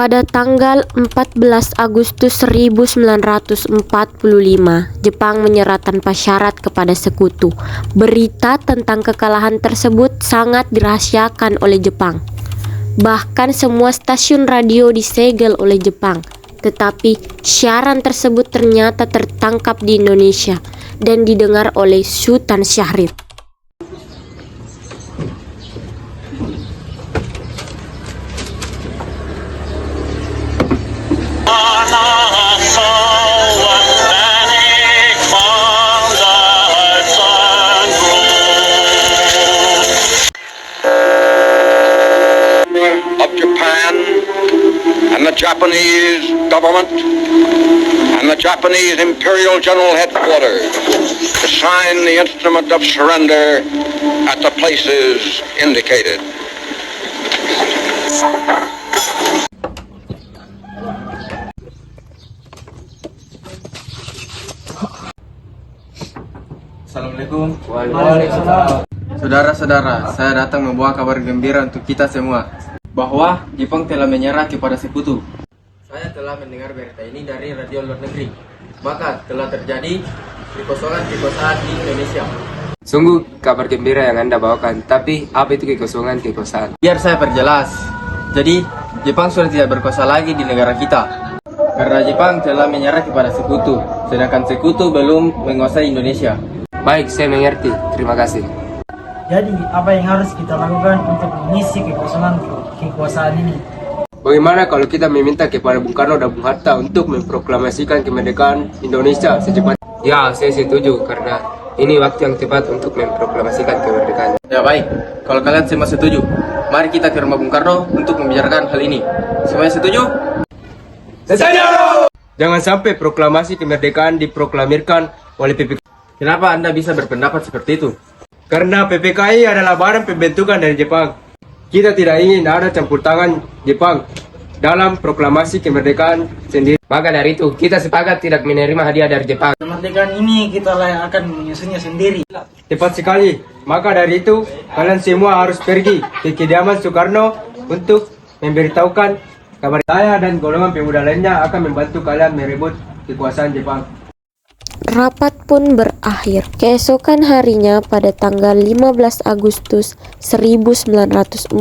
Pada tanggal 14 Agustus 1945, Jepang menyerah tanpa syarat kepada sekutu. Berita tentang kekalahan tersebut sangat dirahasiakan oleh Jepang. Bahkan semua stasiun radio disegel oleh Jepang. Tetapi siaran tersebut ternyata tertangkap di Indonesia dan didengar oleh Sultan Syahrir. Of Japan and the Japanese government and the Japanese Imperial General Headquarters to sign the instrument of surrender at the places indicated. Assalamualaikum. Waalaikumsalam. Saudara-saudara, saya datang membawa kabar gembira untuk kita semua bahwa Jepang telah menyerah kepada sekutu. Saya telah mendengar berita ini dari radio luar negeri. Maka telah terjadi kekosongan kekuasaan di Indonesia. Sungguh kabar gembira yang Anda bawakan, tapi apa itu kekosongan kekuasaan? Biar saya perjelas. Jadi, Jepang sudah tidak berkuasa lagi di negara kita. Karena Jepang telah menyerah kepada sekutu, sedangkan sekutu belum menguasai Indonesia. Baik, saya mengerti. Terima kasih. Jadi, apa yang harus kita lakukan untuk mengisi kekosongan kekuasaan ini? Bagaimana kalau kita meminta kepada Bung Karno dan Bung Hatta untuk memproklamasikan kemerdekaan Indonesia secepatnya? Ya, saya setuju karena ini waktu yang tepat untuk memproklamasikan kemerdekaan. Ya baik, kalau kalian semua setuju, mari kita ke rumah Bung Karno untuk membicarakan hal ini. Semuanya setuju? Setuju! Jangan sampai proklamasi kemerdekaan diproklamirkan oleh PPKI. Kenapa Anda bisa berpendapat seperti itu? Karena PPKI adalah badan pembentukan dari Jepang. Kita tidak ingin ada campur tangan Jepang dalam proklamasi kemerdekaan sendiri. Maka dari itu, kita sepakat tidak menerima hadiah dari Jepang. Kemerdekaan ini kita akan menyusunnya sendiri. Tepat sekali. Maka dari itu, kalian semua harus pergi ke kediaman Soekarno untuk memberitahukan kabar. Saya dan golongan pemuda lainnya akan membantu kalian merebut kekuasaan Jepang. Rapat pun berakhir. Keesokan harinya pada tanggal 15 Agustus 1945,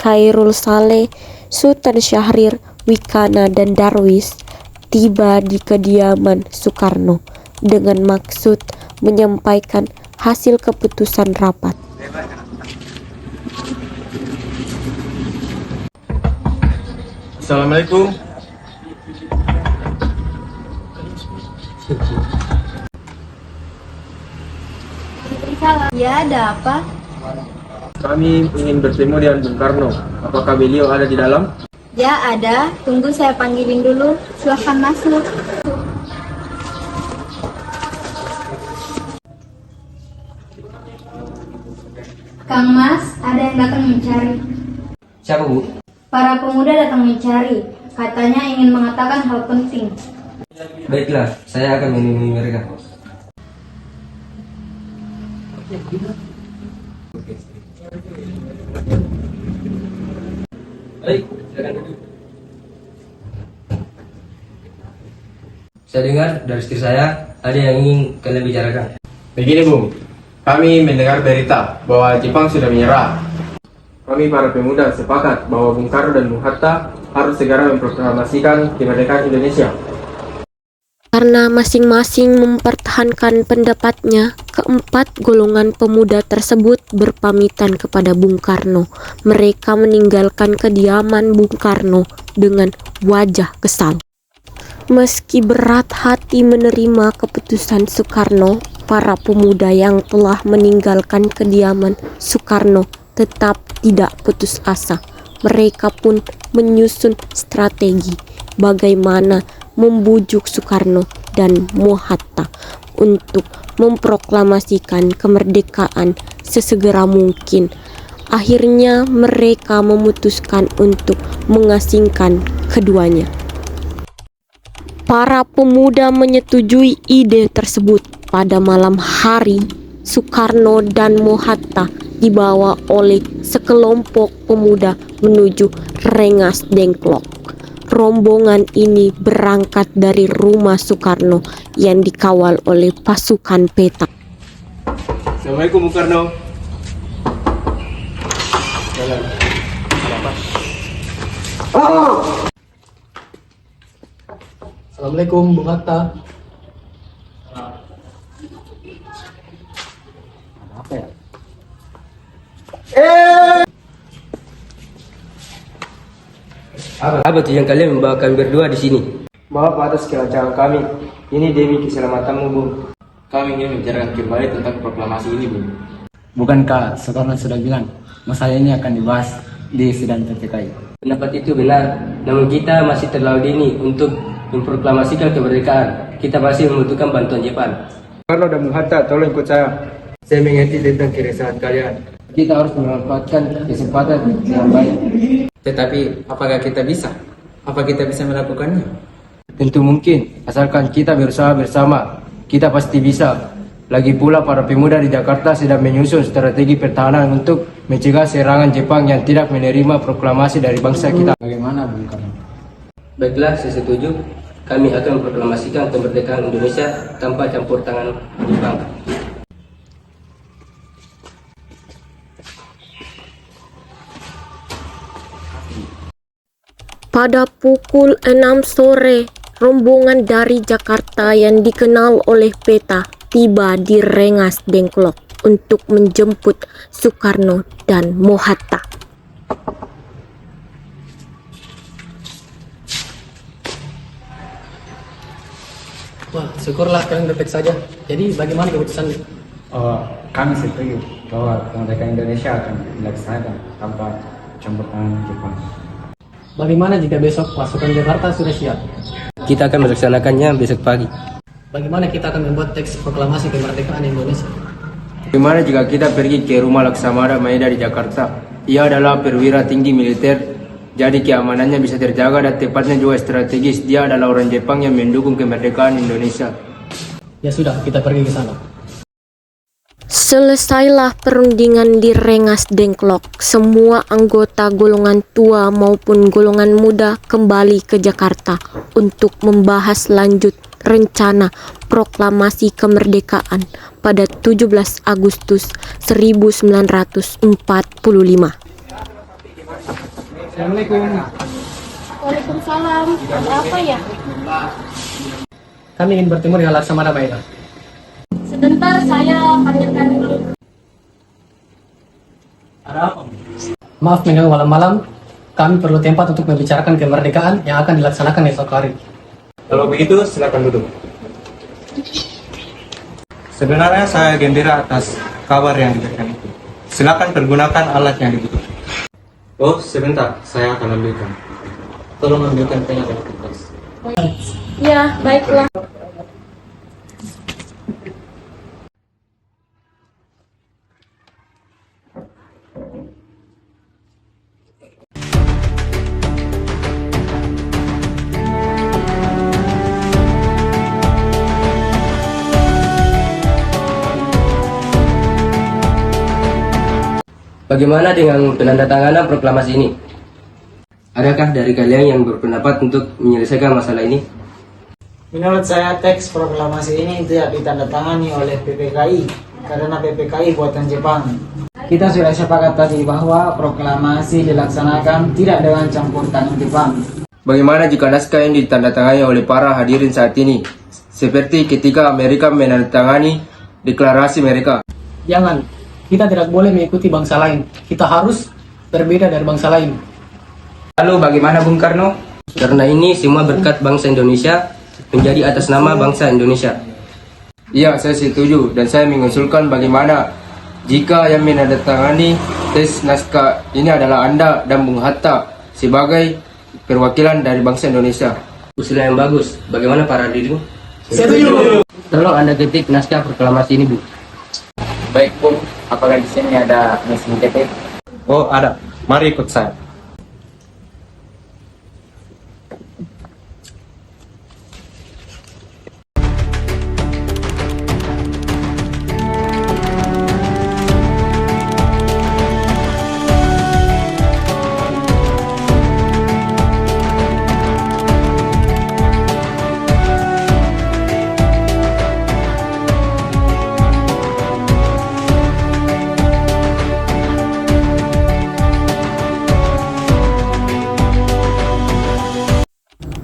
Khairul Saleh, Sultan Syahrir, Wikana, dan Darwis tiba di kediaman Soekarno dengan maksud menyampaikan hasil keputusan rapat. Assalamualaikum. Ya, ada apa? Kami ingin bertemu dengan Bung Karno. Apakah beliau ada di dalam? Ya, ada. Tunggu saya panggilin dulu. Silahkan masuk. Kang Mas, ada yang datang mencari. Siapa, Bu? Para pemuda datang mencari. Katanya ingin mengatakan hal penting. Baiklah, saya akan menemui mereka. Baik, silakan duduk. Saya dengar dari istri saya ada yang ingin kalian bicarakan. Begini Bung, kami mendengar berita bahwa Jepang sudah menyerah. Kami para pemuda sepakat bahwa Bung Karno dan Bung Hatta harus segera memproklamasikan kemerdekaan Indonesia. Karena masing-masing mempertahankan pendapatnya, keempat golongan pemuda tersebut berpamitan kepada Bung Karno. Mereka meninggalkan kediaman Bung Karno dengan wajah kesal. Meski berat hati menerima keputusan Soekarno, para pemuda yang telah meninggalkan kediaman Soekarno tetap tidak putus asa. Mereka pun menyusun strategi bagaimana membujuk Soekarno dan Mohatta untuk memproklamasikan kemerdekaan sesegera mungkin. Akhirnya mereka memutuskan untuk mengasingkan keduanya. Para pemuda menyetujui ide tersebut. Pada malam hari, Soekarno dan Mohatta dibawa oleh sekelompok pemuda menuju Rengas Dengklok. Rombongan ini berangkat dari rumah Soekarno yang dikawal oleh pasukan peta. Assalamualaikum Bung Karno. Assalamualaikum Bung Hatta. Apa tuh yang kalian membawa kami berdua di sini? Maaf atas kelancaran kami. Ini demi keselamatanmu, Bung. Kami ingin membicarakan kembali tentang proklamasi ini, Bung. Bukankah Soekarno sudah bilang masalah ini akan dibahas di sidang PPKI? Pendapat itu benar, namun kita masih terlalu dini untuk memproklamasikan kemerdekaan. Kita masih membutuhkan bantuan Jepang. Karno dan Bung Hatta, tolong ikut saya. Saya mengerti tentang keresahan kalian. Kita harus memanfaatkan kesempatan yang baik. Tetapi, apakah kita bisa? Apa kita bisa melakukannya? Tentu mungkin, asalkan kita berusaha bersama. Kita pasti bisa. Lagi pula para pemuda di Jakarta sedang menyusun strategi pertahanan untuk mencegah serangan Jepang yang tidak menerima proklamasi dari bangsa kita. Bagaimana Bung Karno? Baiklah, saya setuju. Kami akan memproklamasikan kemerdekaan Indonesia tanpa campur tangan Jepang. Pada pukul 6 sore, rombongan dari Jakarta yang dikenal oleh peta tiba di Rengas Dengklok untuk menjemput Soekarno dan Mohatta. Wah, syukurlah kalian baik saja. Jadi bagaimana keputusan? Kami setuju bahwa kemerdekaan Indonesia akan dilaksanakan tanpa campur tangan Jepang. Bagaimana jika besok pasukan Jakarta sudah siap? Kita akan melaksanakannya besok pagi. Bagaimana kita akan membuat teks proklamasi kemerdekaan Indonesia? Bagaimana jika kita pergi ke rumah Laksamana Maeda di Jakarta? Ia adalah perwira tinggi militer, jadi keamanannya bisa terjaga dan tepatnya juga strategis. Dia adalah orang Jepang yang mendukung kemerdekaan Indonesia. Ya sudah, kita pergi ke sana. Selesailah perundingan di Rengas Dengklok. Semua anggota golongan tua maupun golongan muda kembali ke Jakarta untuk membahas lanjut rencana proklamasi kemerdekaan pada 17 Agustus 1945. Assalamualaikum. Waalaikumsalam. Ada apa ya? Kami ingin bertemu dengan Laksamana Maeda. Sebentar, saya panggilkan dulu. Ada apa? Maaf mengganggu malam-malam. Kami perlu tempat untuk membicarakan kemerdekaan yang akan dilaksanakan esok hari. Kalau begitu, silakan duduk. Sebenarnya saya gembira atas kabar yang diberikan itu. Silakan pergunakan alat yang dibutuhkan. Oh, sebentar, saya akan ambilkan. Tolong ambilkan pena dan kertas. Ya, baiklah. Bagaimana dengan penandatanganan proklamasi ini? Adakah dari kalian yang berpendapat untuk menyelesaikan masalah ini? Menurut saya teks proklamasi ini tidak ditandatangani oleh PPKI karena PPKI buatan Jepang. Kita sudah sepakat tadi bahwa proklamasi dilaksanakan tidak dengan campur tangan Jepang. Bagaimana jika naskah yang ditandatangani oleh para hadirin saat ini? Seperti ketika Amerika menandatangani deklarasi mereka. Jangan, kita tidak boleh mengikuti bangsa lain. Kita harus berbeda dari bangsa lain. Lalu bagaimana Bung Karno? Karena ini semua berkat bangsa Indonesia menjadi atas nama bangsa Indonesia. Iya, saya setuju dan saya mengusulkan bagaimana jika yang menandatangani tes naskah ini adalah Anda dan Bung Hatta sebagai perwakilan dari bangsa Indonesia. Usulan yang bagus. Bagaimana para hadirin? Setuju. Tolong Anda ketik naskah proklamasi ini, Bu. Baik Bung, apakah di sini ada mesin ketik? Oh, ada. Mari ikut saya.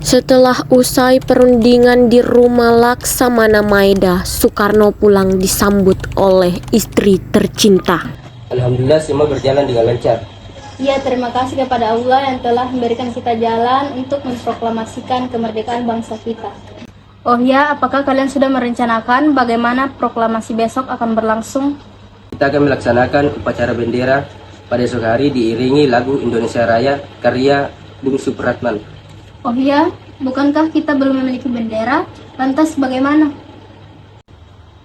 Setelah usai perundingan di rumah Laksamana Maeda, Soekarno pulang disambut oleh istri tercinta. Alhamdulillah semua berjalan dengan lancar. Ya, terima kasih kepada Allah yang telah memberikan kita jalan untuk memproklamasikan kemerdekaan bangsa kita. Oh ya, apakah kalian sudah merencanakan bagaimana proklamasi besok akan berlangsung? Kita akan melaksanakan upacara bendera pada esok hari diiringi lagu Indonesia Raya karya Bung Supratman. Oh ya, bukankah kita belum memiliki bendera? Lantas bagaimana?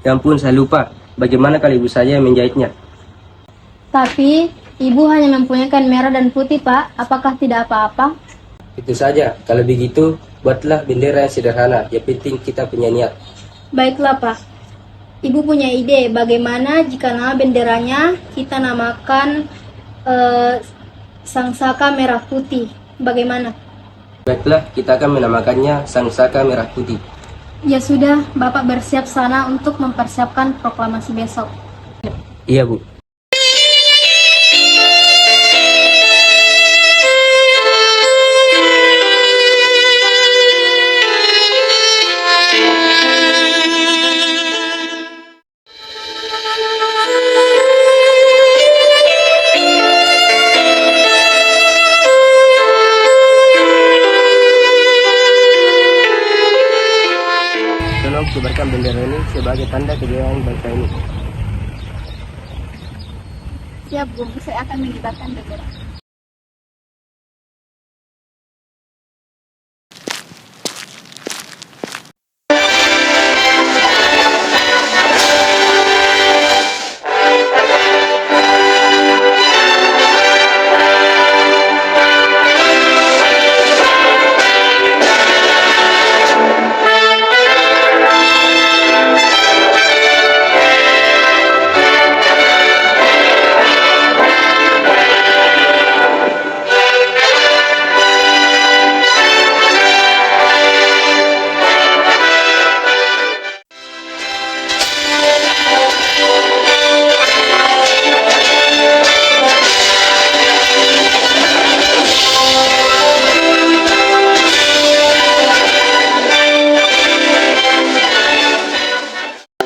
Ya ampun, saya lupa. Bagaimana kalau ibu saya yang menjahitnya? Tapi, ibu hanya mempunyai kain merah dan putih, Pak. Apakah tidak apa-apa? Itu saja. Kalau begitu, buatlah bendera yang sederhana. Yang penting kita punya niat. Baiklah, Pak. Ibu punya ide bagaimana jika nama benderanya kita namakan Sang Saka Merah Putih. Bagaimana? Baiklah, kita akan menamakannya Sang Saka Merah Putih. Ya sudah, Bapak bersiap sana untuk mempersiapkan proklamasi besok. Iya, Bu. Tolong kibarkan bendera ini sebagai tanda kejayaan bangsa ini. Siap, Bu. Saya akan mengibarkan bendera.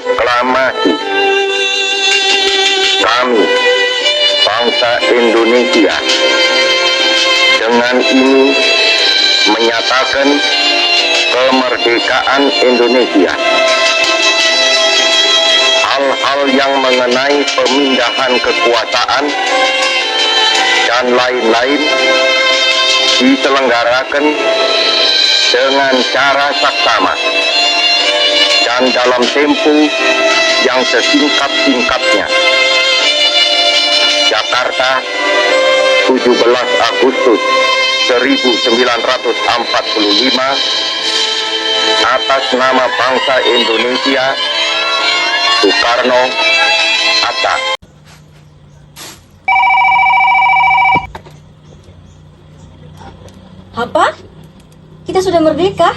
Proklamasi kami bangsa Indonesia dengan ini menyatakan kemerdekaan Indonesia. Hal-hal yang mengenai pemindahan kekuasaan dan lain-lain diselenggarakan dengan cara saksama dan dalam tempo yang sesingkat-singkatnya. Jakarta, 17 Agustus 1945, atas nama bangsa Indonesia, Soekarno, Hatta. Apa? Kita sudah merdeka?